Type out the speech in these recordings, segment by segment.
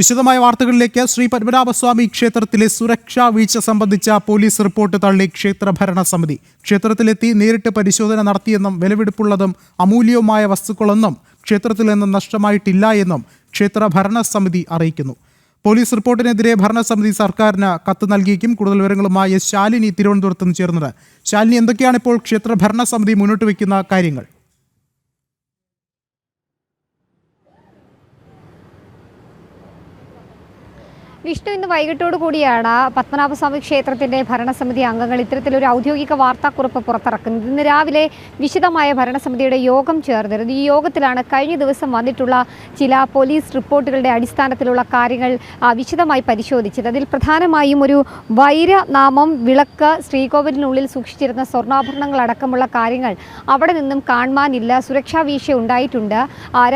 വിശദമായ വാർത്തകളിലേക്ക്. ശ്രീ പത്മനാഭസ്വാമി ക്ഷേത്രത്തിലെ സുരക്ഷാ വീഴ്ച സംബന്ധിച്ച പോലീസ് റിപ്പോർട്ട് തള്ളി ക്ഷേത്ര ഭരണസമിതി. ക്ഷേത്രത്തിലെത്തി നേരിട്ട് പരിശോധന നടത്തിയെന്നും വിലപിടിപ്പുള്ളതും അമൂല്യവുമായ വസ്തുക്കളൊന്നും ക്ഷേത്രത്തിൽ നിന്ന് നഷ്ടമായിട്ടില്ല എന്നും ക്ഷേത്ര ഭരണസമിതി അറിയിക്കുന്നു. പോലീസ് റിപ്പോർട്ടിനെതിരെ ഭരണസമിതി സർക്കാരിന് കത്ത് നൽകിയേക്കും. കൂടുതൽ വിവരങ്ങളുമായി ശാലിനി തിരുവനന്തപുരത്ത് നിന്ന് ചേർന്നത്. ശാലിനി, എന്തൊക്കെയാണ് ഇപ്പോൾ ക്ഷേത്ര ഭരണസമിതി മുന്നോട്ട് വയ്ക്കുന്ന കാര്യങ്ങൾ? വിഷ്ണു, ഇന്ന് വൈകിട്ടോടു കൂടിയാണ് പത്മനാഭസ്വാമി ക്ഷേത്രത്തിൻ്റെ ഭരണസമിതി അംഗങ്ങൾ ഇത്തരത്തിലൊരു ഔദ്യോഗിക വാർത്താക്കുറിപ്പ് പുറത്തിറക്കുന്നത്. ഇന്ന് രാവിലെ വിശദമായ ഭരണസമിതിയുടെ യോഗം ചേർന്നിരുന്നു. ഈ യോഗത്തിലാണ് കഴിഞ്ഞ ദിവസം വന്നിട്ടുള്ള ചില പോലീസ് റിപ്പോർട്ടുകളുടെ അടിസ്ഥാനത്തിലുള്ള കാര്യങ്ങൾ വിശദമായി പരിശോധിച്ചത്. അതിൽ പ്രധാനമായും ഒരു വൈരനാമം, വിളക്ക്, ശ്രീകോവിലിനുള്ളിൽ സൂക്ഷിച്ചിരുന്ന സ്വർണ്ണാഭരണങ്ങളടക്കമുള്ള കാര്യങ്ങൾ അവിടെ നിന്നും കാണുവാനില്ല. സുരക്ഷാ വീഴ്ച ഉണ്ടായിട്ടുണ്ട്.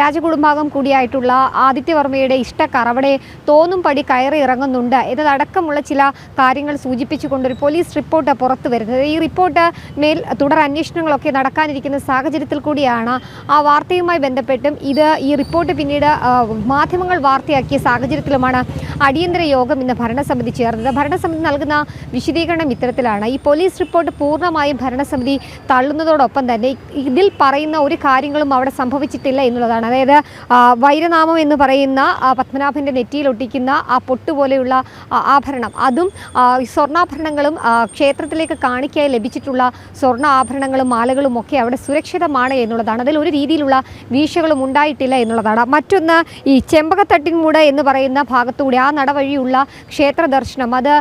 രാജകുടുംബാംഗം കൂടിയായിട്ടുള്ള ആദിത്യവർമ്മയുടെ ഇഷ്ടക്കാർ അവിടെ തോന്നും പടി കയറി ഇറങ്ങുന്നുണ്ട് എന്നതടക്കമുള്ള ചില കാര്യങ്ങൾ സൂചിപ്പിച്ചുകൊണ്ടൊരു പോലീസ് റിപ്പോർട്ട് പുറത്തു വരുന്നത്. ഈ റിപ്പോർട്ട് മേൽ തുടർ അന്വേഷണങ്ങളൊക്കെ നടക്കാനിരിക്കുന്ന സാഹചര്യത്തിൽ കൂടിയാണ് ആ വാർത്തയുമായി ബന്ധപ്പെട്ടും ഈ റിപ്പോർട്ട് പിന്നീട് മാധ്യമങ്ങൾ വാർത്തയാക്കിയ സാഹചര്യത്തിലുമാണ് അടിയന്തര യോഗം ഇന്ന് ഭരണസമിതി ചേർന്നത്. ഭരണസമിതി നൽകുന്ന വിശദീകരണം ഇത്തരത്തിലാണ്. ഈ പോലീസ് റിപ്പോർട്ട് പൂർണ്ണമായും ഭരണസമിതി തള്ളുന്നതോടൊപ്പം തന്നെ ഇതിൽ പറയുന്ന ഒരു കാര്യങ്ങളും അവിടെ സംഭവിച്ചിട്ടില്ല എന്നുള്ളതാണ്. അതായത് വൈരനാമം എന്ന് പറയുന്ന പത്മനാഭൻ്റെ നെറ്റിയിലൊട്ടിക്കുന്ന ആ പൊട്ടുപോലെയുള്ള ആഭരണം, അതും സ്വർണ്ണാഭരണങ്ങളും ക്ഷേത്രത്തിലേക്ക് കാണിക്കായി ലഭിച്ചിട്ടുള്ള സ്വർണ്ണ ആഭരണങ്ങളും മാലകളും ഒക്കെ അവിടെ സുരക്ഷിതമാണ് എന്നുള്ളതാണ്. അതിൽ ഒരു രീതിയിലുള്ള വീഴ്ചകളും ഉണ്ടായിട്ടില്ല എന്നുള്ളതാണ്. മറ്റൊന്ന്, ഈ ചെമ്പകത്തട്ടിൻമൂട് എന്ന് പറയുന്ന ഭാഗത്തൂടെ ആ നടവഴിയുള്ള ക്ഷേത്ര ദർശനം, അത്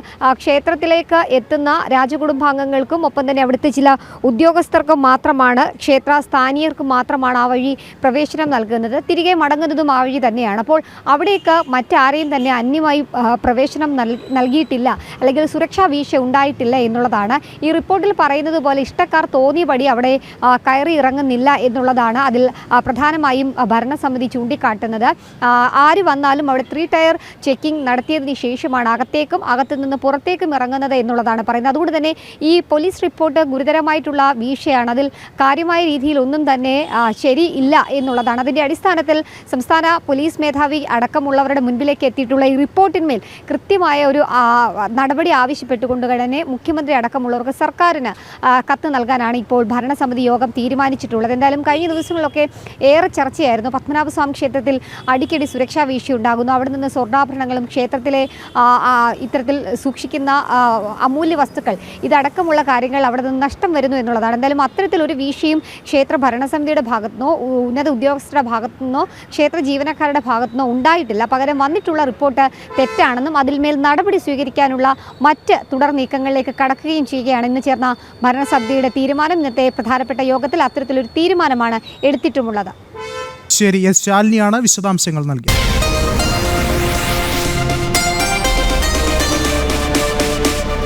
ക്ഷേത്രത്തിലേക്ക് എത്തുന്ന രാജകുടുംബാംഗങ്ങൾക്കും ഒപ്പം തന്നെ അവിടുത്തെ ചില ഉദ്യോഗസ്ഥർക്കും മാത്രമാണ്, ക്ഷേത്ര സ്ഥാനീയർക്കും മാത്രമാണ് ആ വഴി പ്രവേശനം നൽകുന്നത്. തിരികെ മടങ്ങുന്നതും ആ വഴി തന്നെയാണ്. അപ്പോൾ അവിടേക്ക് മറ്റാരെയും തന്നെ അന്യമായി പ്രവേശനം നൽകിയിട്ടില്ല, അല്ലെങ്കിൽ സുരക്ഷാ വീഴ്ച ഉണ്ടായിട്ടില്ല എന്നുള്ളതാണ്. ഈ റിപ്പോർട്ടിൽ പറയുന്നത് പോലെ ഇഷ്ടക്കാർ തോന്നിയപടി അവിടെ കയറി ഇറങ്ങുന്നില്ല എന്നുള്ളതാണ് അതിൽ പ്രധാനമായും ഭരണസമിതി ചൂണ്ടിക്കാട്ടുന്നത്. ആര് വന്നാലും അവിടെ 3 ടയർ ചെക്കിംഗ് നടത്തിയതിന് ശേഷമാണ് അകത്തേക്കും അകത്തു നിന്ന് പുറത്തേക്കും ഇറങ്ങുന്നത് എന്നുള്ളതാണ് പറയുന്നത്. അതുകൊണ്ട് തന്നെ ഈ പോലീസ് റിപ്പോർട്ട് ഗുരുതരമായിട്ടുള്ള വീഴ്ചയാണ്. അതിൽ കാര്യമായ രീതിയിൽ ഒന്നും തന്നെ ശരിയില്ല എന്നുള്ളതാണ്. അതിൻ്റെ അടിസ്ഥാനത്തിൽ സംസ്ഥാന പോലീസ് മേധാവി അടക്കമുള്ളവരുടെ മുൻപിലേക്ക് എത്തിയിട്ടുള്ള ഈ റിപ്പോർട്ടിന്മേൽ കൃത്യമായ ഒരു നടപടി ആവശ്യപ്പെട്ടുകൊണ്ട് തന്നെ മുഖ്യമന്ത്രി അടക്കമുള്ളവർക്ക് സർക്കാരിന് കത്ത് നൽകാനാണ് ഇപ്പോൾ ഭരണസമിതി യോഗം തീരുമാനിച്ചിട്ടുള്ളത്. എന്തായാലും കഴിഞ്ഞ ദിവസങ്ങളിലൊക്കെ ഏറെ ചർച്ചയായിരുന്നു. പത്മനാഭസ്വാമി ക്ഷേത്രത്തിൽ അടിക്കടി സുരക്ഷാ വീഴ്ച ഉണ്ടാകുന്നു, അവിടെ നിന്ന് സ്വർണ്ണാഭരണങ്ങളും ക്ഷേത്രത്തിലെ ഇത്തരത്തിൽ സൂക്ഷിക്കുന്ന അമൂല്യ വസ്തുക്കൾ ഇതടക്കമുള്ള കാര്യങ്ങൾ അവിടെ നിന്ന് നഷ്ടം വരുന്നു എന്നുള്ളതാണ്. എന്തായാലും അത്തരത്തിലൊരു വീഴ്ചയും ക്ഷേത്ര ഭരണസമിതിയുടെ ഭാഗത്തുനിന്നോ ഉന്നത ഉദ്യോഗസ്ഥരുടെ ഭാഗത്തുനിന്നോ ക്ഷേത്ര ജീവനക്കാരുടെ ഭാഗത്തുനിന്നോ ഉണ്ടായിട്ടില്ല. പകരം വന്നിട്ടുള്ള റിപ്പോർട്ട് തെറ്റാണെന്നും അതിൽമേൽ നടപടി സ്വീകരിക്കാനുള്ള മറ്റ് തുടർ നീക്കങ്ങളിലേക്ക് കടക്കുകയും ചെയ്യുകയാണ് ഇന്ന് ചേർന്ന ഭരണസമിതിയുടെ തീരുമാനം. ഇന്നത്തെ പ്രധാനപ്പെട്ട യോഗത്തിൽ അത്തരത്തിലൊരു തീരുമാനമാണ് എടുത്തിട്ടുമുള്ളത്. ശരി, എസ് ശാലിനിയാണ് വിശദാംശങ്ങൾ നൽകിയത്.